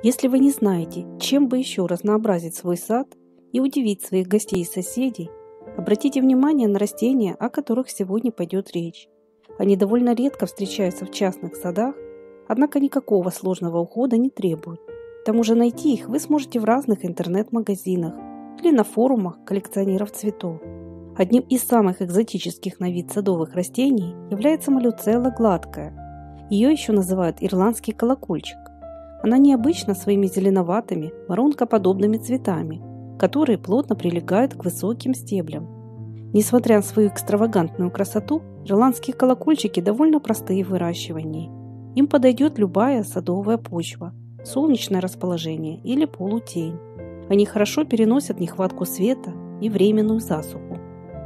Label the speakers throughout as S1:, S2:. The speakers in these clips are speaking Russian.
S1: Если вы не знаете, чем бы еще разнообразить свой сад и удивить своих гостей и соседей, обратите внимание на растения, о которых сегодня пойдет речь. Они довольно редко встречаются в частных садах, однако никакого сложного ухода не требуют. К тому же найти их вы сможете в разных интернет-магазинах или на форумах коллекционеров цветов. Одним из самых экзотических на вид садовых растений является малюцелла гладкая. Ее еще называют ирландский колокольчик. Она необычна своими зеленоватыми, воронкоподобными цветами, которые плотно прилегают к высоким стеблям. Несмотря на свою экстравагантную красоту, ирландские колокольчики довольно простые в выращивании. Им подойдет любая садовая почва, солнечное расположение или полутень. Они хорошо переносят нехватку света и временную засуху.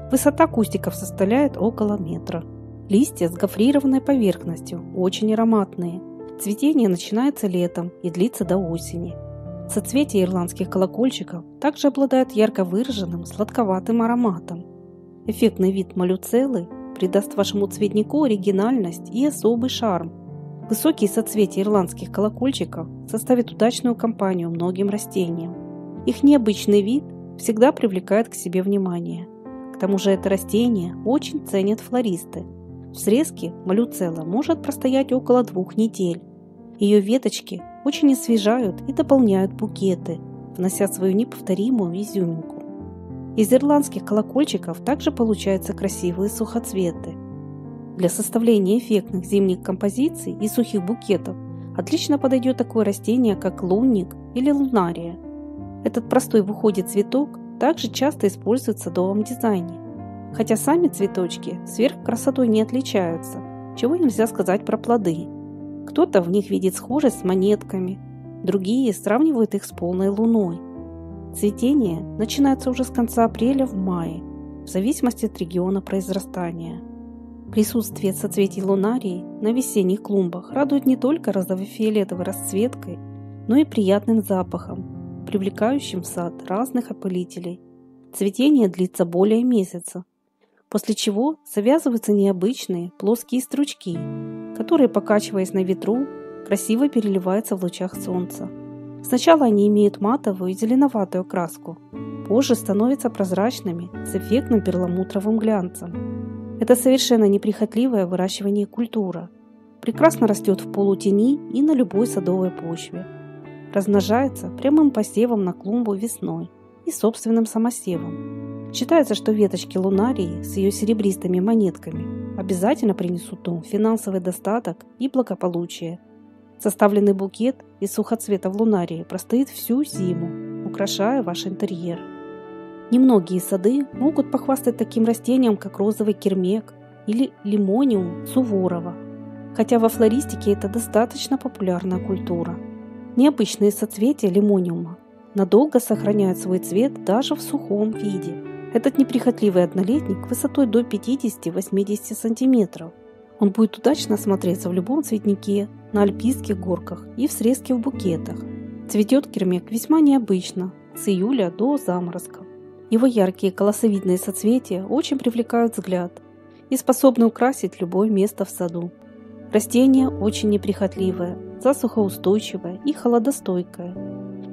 S1: Высота кустиков составляет около метра. Листья с гофрированной поверхностью, очень ароматные. Цветение начинается летом и длится до осени. Соцветия ирландских колокольчиков также обладают ярко выраженным сладковатым ароматом. Эффектный вид малюцеллы придаст вашему цветнику оригинальность и особый шарм. Высокие соцветия ирландских колокольчиков составят удачную компанию многим растениям. Их необычный вид всегда привлекает к себе внимание. К тому же это растение очень ценят флористы. В срезке малюцелла может простоять около 2 недель. Ее веточки очень освежают и дополняют букеты, внося свою неповторимую изюминку. Из ирландских колокольчиков также получаются красивые сухоцветы. Для составления эффектных зимних композиций и сухих букетов отлично подойдет такое растение, как лунник или лунария. Этот простой в уходе цветок также часто используют в садовом дизайне. Хотя сами цветочки сверхкрасотой не отличаются, чего нельзя сказать про плоды. Кто-то в них видит схожесть с монетками, другие сравнивают их с полной луной. Цветение начинается уже с конца апреля в мае, в зависимости от региона произрастания. Присутствие соцветий лунарии на весенних клумбах радует не только розово-фиолетовой расцветкой, но и приятным запахом, привлекающим в сад разных опылителей. Цветение длится более месяца, после чего завязываются необычные плоские стручки, которые, покачиваясь на ветру, красиво переливаются в лучах солнца. Сначала они имеют матовую и зеленоватую окраску, позже становятся прозрачными с эффектным перламутровым глянцем. Это совершенно неприхотливое выращивание культура. Прекрасно растет в полутени и на любой садовой почве. Размножается прямым посевом на клумбу весной и собственным самосевом. Считается, что веточки лунарии с ее серебристыми монетками обязательно принесут дом финансовый достаток и благополучие. Составленный букет из сухоцветов лунарии простоит всю зиму, украшая ваш интерьер. Немногие сады могут похвастать таким растением, как розовый кермек или лимониум суворова, хотя во флористике это достаточно популярная культура. Необычные соцветия лимониума надолго сохраняют свой цвет даже в сухом виде. Этот неприхотливый однолетник высотой до 50-80 см. Он будет удачно смотреться в любом цветнике, на альпийских горках и в срезке в букетах. Цветет кермек весьма необычно, с июля до заморозков. Его яркие колосовидные соцветия очень привлекают взгляд и способны украсить любое место в саду. Растение очень неприхотливое, засухоустойчивое и холодостойкое.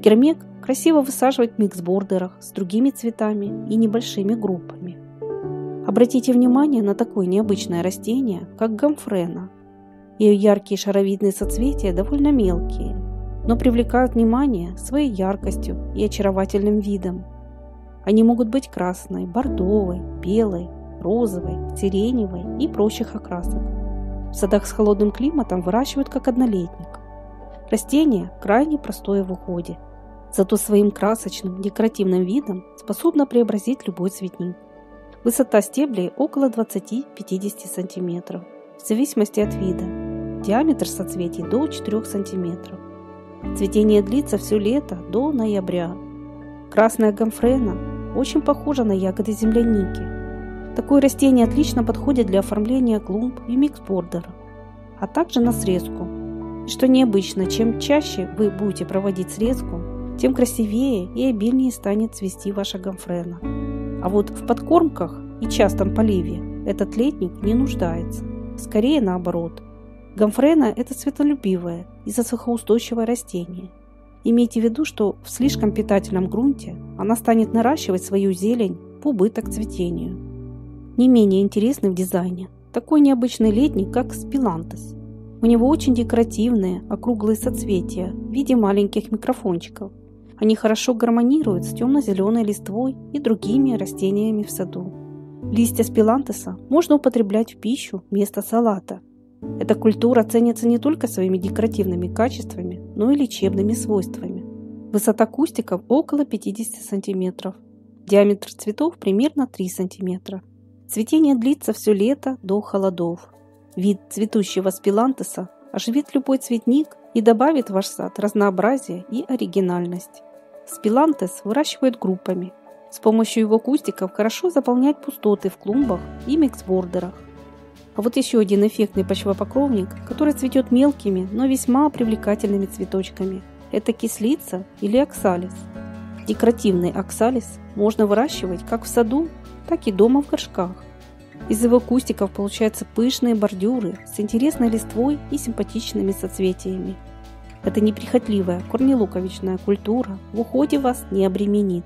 S1: Кермек красиво высаживать в миксбордерах с другими цветами и небольшими группами. Обратите внимание на такое необычное растение, как гомфрена. Ее яркие шаровидные соцветия довольно мелкие, но привлекают внимание своей яркостью и очаровательным видом. Они могут быть красной, бордовой, белой, розовой, сиреневой и прочих окрасок. В садах с холодным климатом выращивают как однолетник. Растение крайне простое в уходе, зато своим красочным декоративным видом способно преобразить любой цветник. Высота стеблей около 20-50 см, в зависимости от вида. Диаметр соцветий до 4 см. Цветение длится все лето до ноября. Красная гомфрена очень похожа на ягоды земляники. Такое растение отлично подходит для оформления клумб и миксбордеров, а также на срезку. И что необычно, чем чаще вы будете проводить срезку, тем красивее и обильнее станет цвести ваша гомфрена. А вот в подкормках и частом поливе этот летник не нуждается. Скорее наоборот. Гомфрена – это светолюбивое и засухоустойчивое растение. Имейте в виду, что в слишком питательном грунте она станет наращивать свою зелень в убыток цветению. Не менее интересный в дизайне такой необычный летник, как спилантес. У него очень декоративные округлые соцветия в виде маленьких микрофончиков. Они хорошо гармонируют с темно-зеленой листвой и другими растениями в саду. Листья спилантеса можно употреблять в пищу вместо салата. Эта культура ценится не только своими декоративными качествами, но и лечебными свойствами. Высота кустиков около 50 см. Диаметр цветов примерно 3 см. Цветение длится все лето до холодов. Вид цветущего спилантеса оживит любой цветник и добавит в ваш сад разнообразие и оригинальность. Спилантес выращивают группами. С помощью его кустиков хорошо заполнять пустоты в клумбах и миксбордерах. А вот еще один эффектный почвопокровник, который цветет мелкими, но весьма привлекательными цветочками. Это кислица или оксалис. Декоративный оксалис можно выращивать как в саду, так и дома в горшках. Из его кустиков получаются пышные бордюры с интересной листвой и симпатичными соцветиями. Эта неприхотливая корнелуковичная культура в уходе вас не обременит.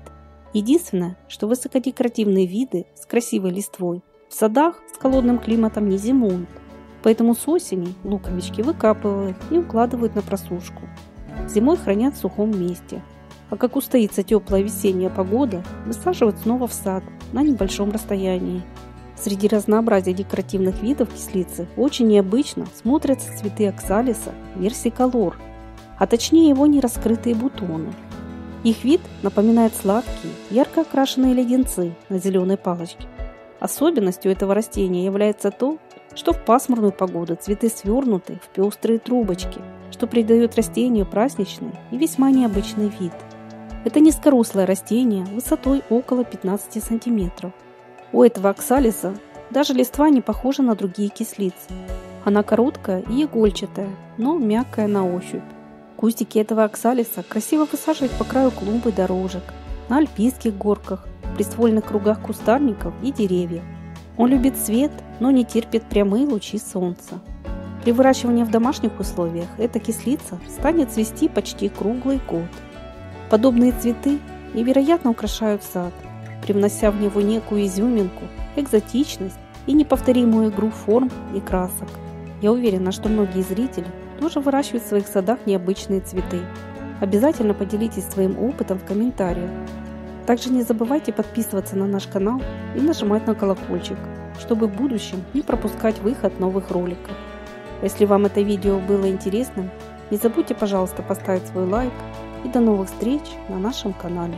S1: Единственное, что высокодекоративные виды с красивой листвой в садах с холодным климатом не зимуют, поэтому с осени луковички выкапывают и укладывают на просушку. Зимой хранят в сухом месте. А как устоится теплая весенняя погода, высаживают снова в сад на небольшом расстоянии. Среди разнообразия декоративных видов кислицы очень необычно смотрятся цветы оксалиса версиколор, а точнее его нераскрытые бутоны. Их вид напоминает сладкие, ярко окрашенные леденцы на зеленой палочке. Особенностью этого растения является то, что в пасмурную погоду цветы свернуты в пестрые трубочки, что придает растению праздничный и весьма необычный вид. Это низкорослое растение высотой около 15 см. У этого оксалиса даже листва не похожа на другие кислицы. Она короткая и игольчатая, но мягкая на ощупь. Кустики этого оксалиса красиво высаживать по краю клумб и дорожек, на альпийских горках, в приствольных кругах кустарников и деревьев. Он любит свет, но не терпит прямые лучи солнца. При выращивании в домашних условиях эта кислица станет цвести почти круглый год. Подобные цветы невероятно украшают сад, привнося в него некую изюминку, экзотичность и неповторимую игру форм и красок. Я уверена, что многие зрители тоже выращивают в своих садах необычные цветы. Обязательно поделитесь своим опытом в комментариях. Также не забывайте подписываться на наш канал и нажимать на колокольчик, чтобы в будущем не пропускать выход новых роликов. Если вам это видео было интересным, не забудьте, пожалуйста, поставить свой лайк, и до новых встреч на нашем канале.